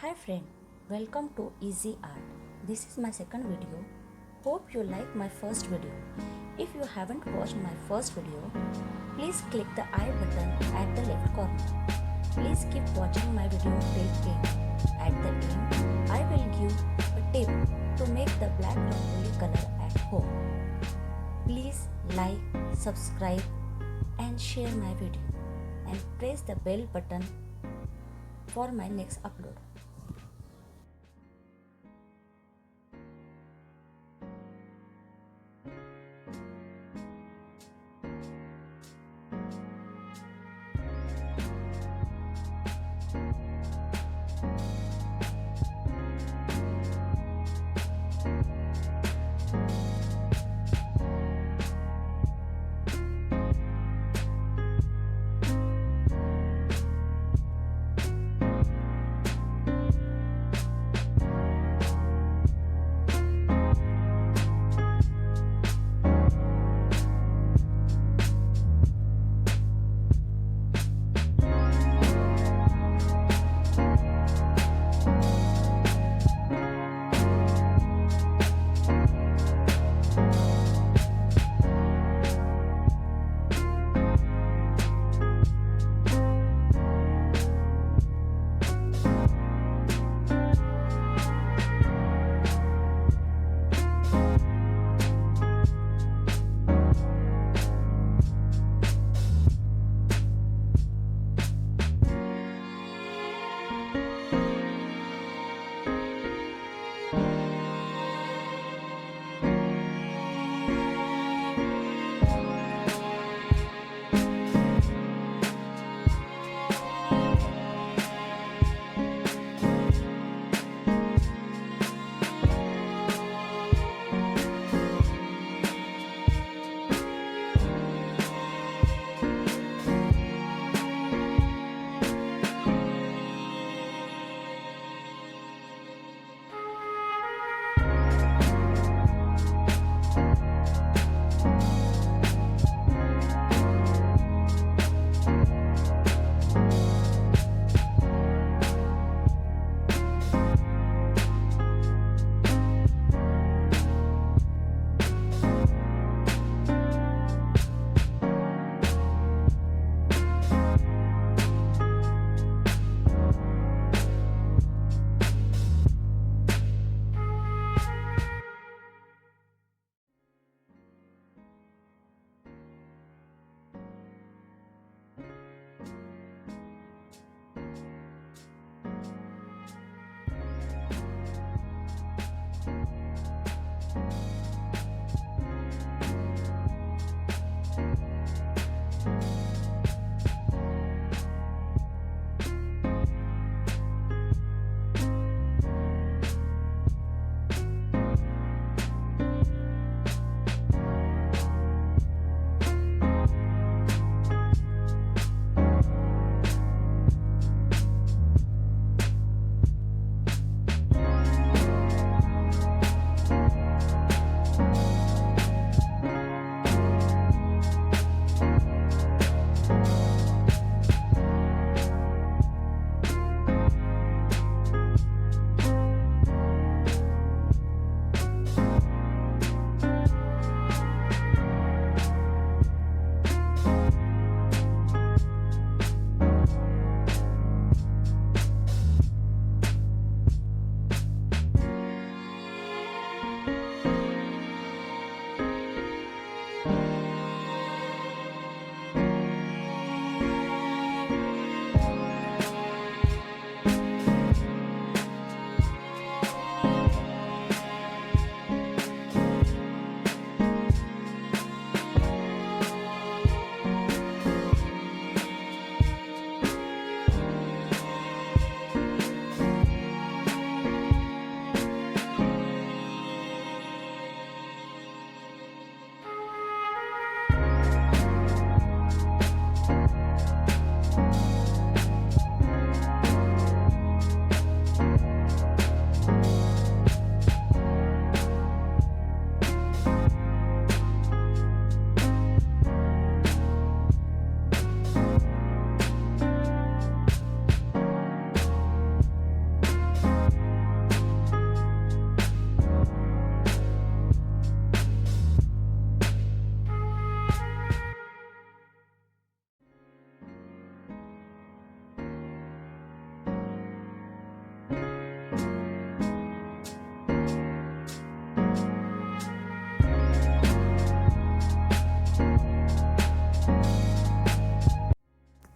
Hi friend, welcome to Ezzyart. This is my second video. Hope you like my first video. If you haven't watched my first video, please click the I button at the left corner. Please keep watching my video till end. At the end, I will give a tip to make the black rangoli color at home. Please like, subscribe and share my video and press the bell button for my next upload.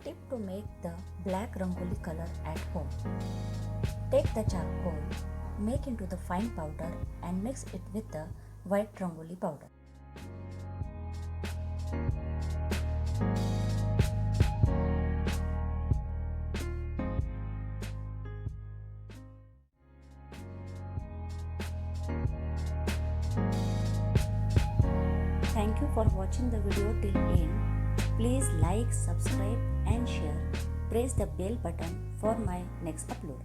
Tip to make the black rangoli color at home. Take the charcoal, make into the fine powder and mix it with the white rangoli powder. Thank you for watching the video till end. Please like, subscribe and share. Press the bell button for my next upload.